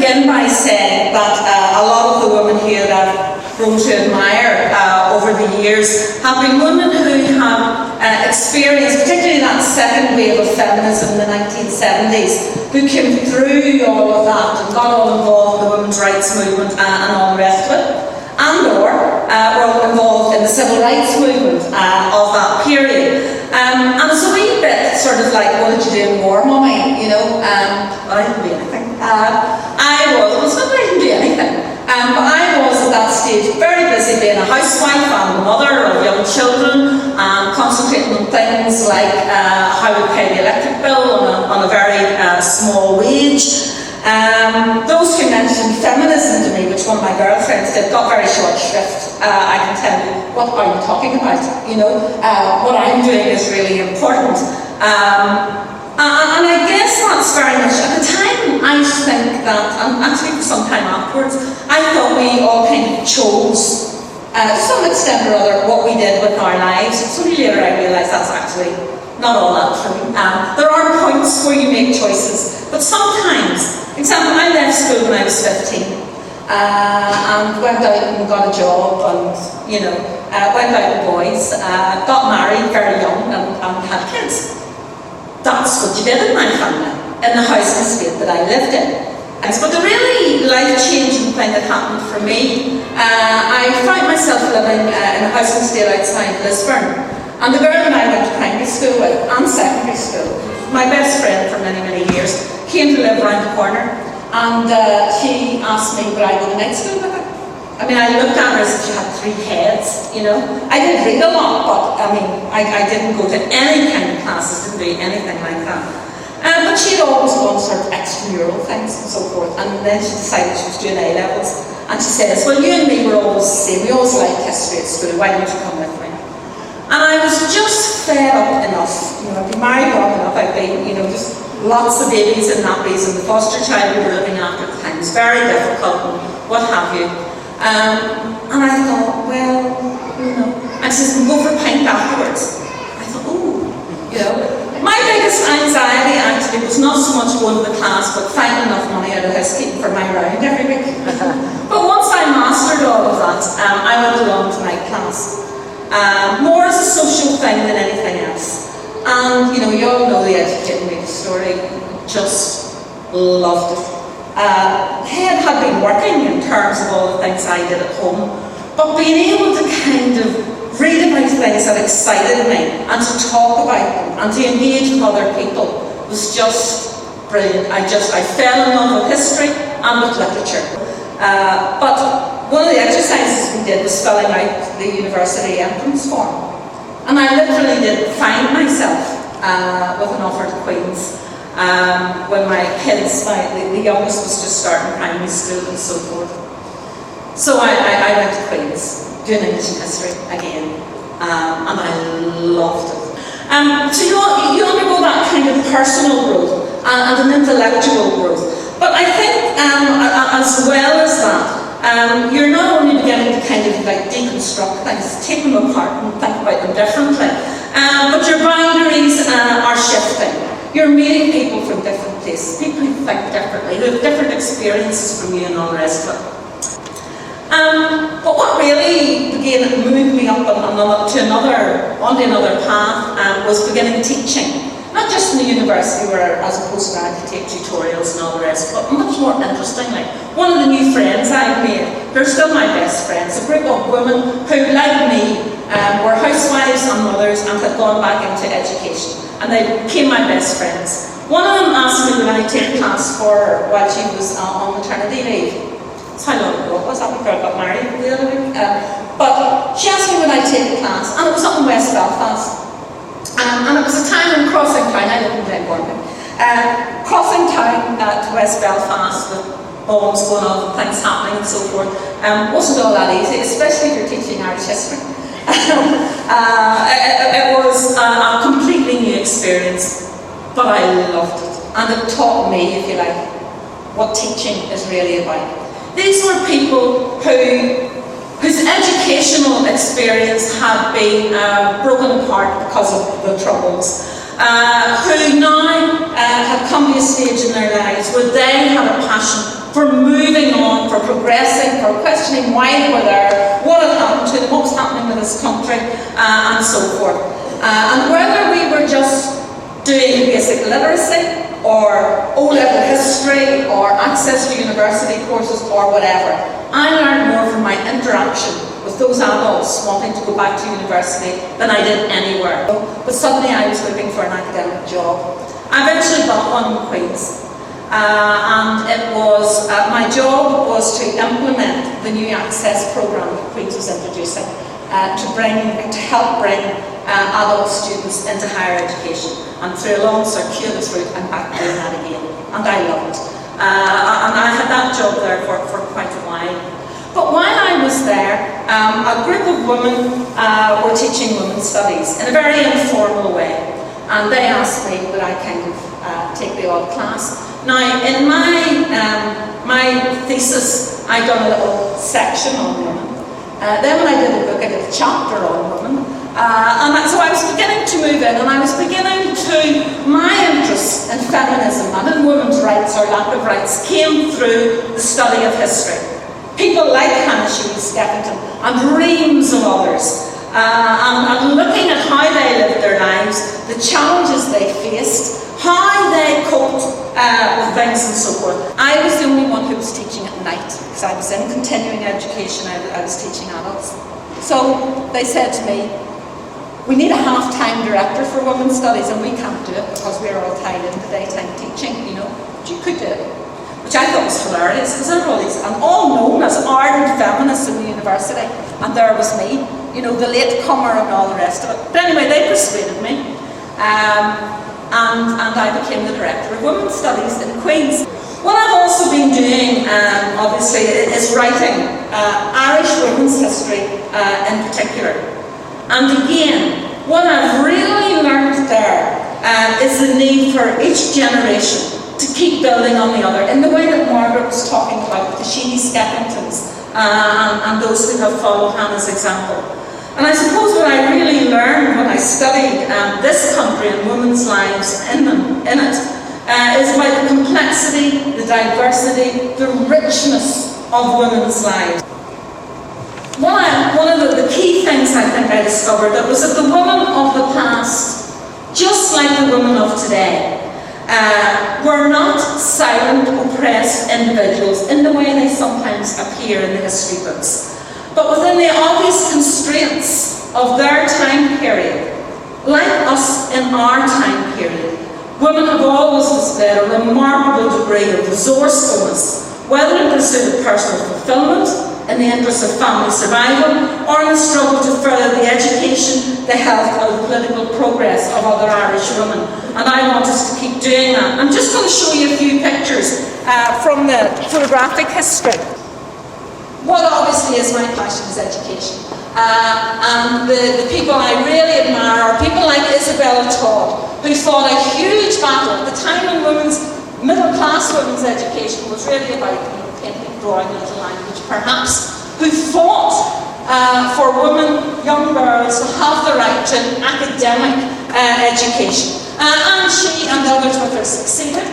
begin by saying that a lot of the women here that I've grown to admire over the years have been women who have experienced, particularly that second wave of feminism in the 1970s, who came through all of that and got all involved in the women's rights movement and all the rest of it, and or were all involved in the civil rights movement of that period. And it's a wee bit sort of like, what did you do in war, mummy? You know, well, I didn't do anything. It's not that I didn't do anything, but I was at that stage very busy being a housewife and a mother of young children, concentrating on things like how we pay the electric bill on a very small wage. Those who mentioned feminism to me, which one of my girlfriends did, got very short shrift. I can tell you, what are you talking about? You know, what I'm doing is really important. And I guess that's very much, at the time, I used to think that, and actually for some time afterwards, I thought we all kind of chose, to some extent or other, what we did with our lives. It's only later I realised that's actually not all that true. There are points where you make choices, but sometimes, for example, I left school when I was 15 and went out and got a job and, you know, went out with boys, got married very young and had kids. That's what you did in my family, in the house and estate that I lived in. But the really life-changing thing that happened for me, I found myself living in a house and estate outside Lisburn. And the girl that I went to primary school with and secondary school, my best friend for many, many years, came to live around the corner. And she asked me would I go to night school with her. I mean, I looked at her as if she had 3 heads, you know. I did read a lot, but I mean, I didn't go to any kind of classes, didn't do anything like that. But she'd always done sort of extramural things and so forth. And then she decided she was doing A-levels. And she said, well, you and me were always the same. We always liked history at school. Why don't you come with me? And I was just fed up enough. You know, I'd been married long enough. I'd been, you know, just lots of babies and nappies, and the foster child we were looking after at the time was very difficult and what have you. And I thought, well, you know, and she says, we'll go for a pint afterwards. I thought, ooh, you know. My biggest anxiety actually was not so much going to the class, but finding enough money out of housekeeping for my round every week. But once I mastered all of that, I went along to night class. More as a social thing than anything else. And, you know, you all know the educating me story. Just loved it. Head had been working in terms of all the things I did at home, but being able to kind of read about things that excited me and to talk about them and to engage with other people was just brilliant. I fell in love with history and with literature. But one of the exercises we did was filling out the university entrance form. And I literally did find myself with an offer to Queen's. When my kids, the youngest was just starting primary school and so forth. So I went to Queen's, doing English and history again, and I loved it. So you undergo that kind of personal growth and an intellectual growth. But I think as well as that, you're not only beginning to kind of like deconstruct things, take them apart and think about them differently, but your boundaries are shifting. You're meeting people from different places, people who think differently, who have different experiences from you and all the rest of it. But what really began to move me up onto another path was beginning teaching. Not just in the university where as a postgrad you take tutorials and all the rest, but much more interestingly, one of the new friends I've made, they're still my best friends, a group of women who, like me, were housewives and mothers and had gone back into education. And they became my best friends. One of them asked me when I take class for her while she was on maternity leave. That's how long ago it was. That girl got married the other week. But she asked me when I take a class, and it was up in West Belfast. And it was a time in crossing town. I live in Glenbourne. Crossing town to West Belfast with bombs going off and things happening and so forth wasn't all that easy, especially if you're teaching Irish history. It was a completely new experience, but I loved it. And it taught me, if you like, what teaching is really about. These were people whose educational experience had been broken apart because of the Troubles, who now had come to a stage in their lives where they had a passion for moving on, for progressing, for questioning why they were there, what had happened to them, what was happening with this country, and so forth. And whether we were just doing basic literacy, or O-level history, or access to university courses, or whatever, I learned more from my interaction with those adults wanting to go back to university than I did anywhere. But suddenly I was looking for an academic job. I eventually got one in Queen's. And it was, my job was to implement the new access programme that Queen's was introducing to help bring adult students into higher education. And through a long circuitous route, I'm back doing that again. And I love it. And I had that job there for quite a while. But while I was there, a group of women were teaching women's studies in a very informal way. And they asked me would I kind of take the odd class. Now, in my thesis, I'd done a little section on women. Then when I did a book, I did a chapter on women. So I was beginning to move in, and I was beginning to, my interest in feminism and in women's rights or lack of rights came through the study of history. People like Hannah Skeffington and reams of others. And looking at how they lived their lives, the challenges they faced, how they coped with things and so forth. I was the only one who was teaching at night, because I was in continuing education, I was teaching adults. So they said to me, we need a half-time director for women's studies, and we can't do it because we're all tied into daytime teaching, but you could do it. Which I thought was hilarious, because there were all these, and all known as ardent feminists in the university, and there was me, the late comer and all the rest of it. But anyway, they persuaded me, and I became the director of women's studies in Queen's. What I've also been doing, obviously, is writing Irish women's history in particular. And again, what I've really learned there is the need for each generation to keep building on the other, in the way that Margaret was talking about, the Sheeny Skeffingtons, and those who have followed Hannah's example. And I suppose what I really learned when I studied this country and women's lives in it, is about the complexity, the diversity, the richness of women's lives. One of the key things I think I discovered that was that the women of the past, just like the women of today, were not silent, oppressed individuals in the way they sometimes appear in the history books, but within the obvious constraints of their time period. Like us in our time period, women have always displayed a remarkable degree of resourcefulness, whether in pursuit of personal fulfilment, in the interest of family survival, or in the struggle to further the education, the health, and the political progress of other Irish women. And I want us to keep doing that. I'm just going to show you a few pictures from the photographic history. What obviously is my passion is education. And the people I really admire are people like Isabella Todd, who fought a huge battle at the time when middle-class women's education was really about painting, drawing, a little language, perhaps, who fought for women, young girls, to have the right to an academic education. And she and the others with her succeeded.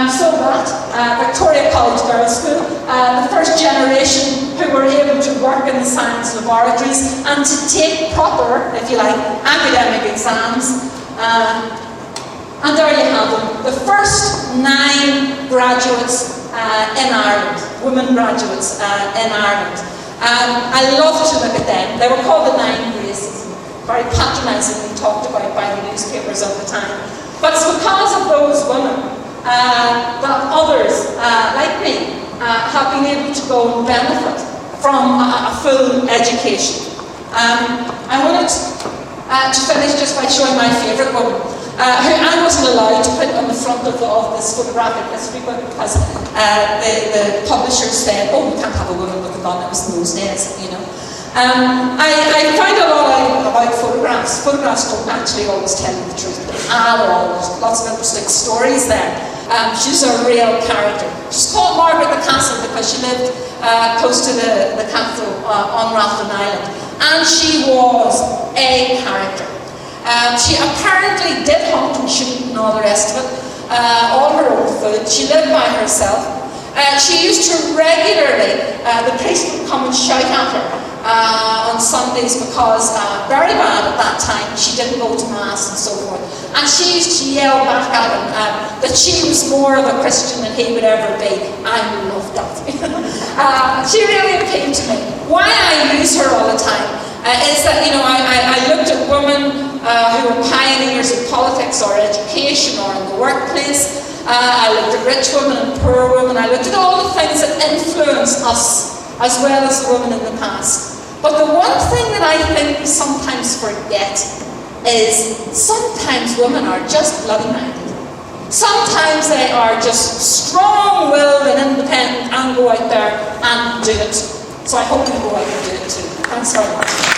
So that Victoria College Girls' School, the first generation who were able to work in the science laboratories and to take proper, if you like, academic exams. And there you have them, the first 9 graduates in Ireland, women graduates in Ireland. I love to look at them. They were called the 9 Graces, very patronisingly talked about by the newspapers of the time. But it's because of those women that others, like me, have been able to go and benefit from a full education. I wanted to finish just by showing my favourite woman, who I wasn't allowed to put on the front of this photographic history book because the publishers said, oh, we can't have a woman with a gun. It was in those days, I found a lot out about photographs. Photographs don't actually always tell you the truth at all. There's lots of interesting stories there. She's a real character. She's called Margaret the Castle because she lived close to the castle on Rathlin Island. And she was a character. She apparently did hunt and shoot and all the rest of it, all her own food. She lived by herself. She used to regularly, the priest would come and shout at her on Sundays because very bad at that time, she didn't go to Mass and so forth. And she used to yell back at him that she was more of a Christian than he would ever be. I loved that. She really appealed to me. Why I use her all the time is that, I looked at women who were pioneers in politics or education or in the workplace. I looked at rich women and poor women. I looked at all the things that influence us as well as the women in the past. But the one thing that I think we sometimes forget is sometimes women are just bloody minded. Sometimes they are just strong-willed and independent and go out there and do it. So I hope you go out and do it too. Thanks very much.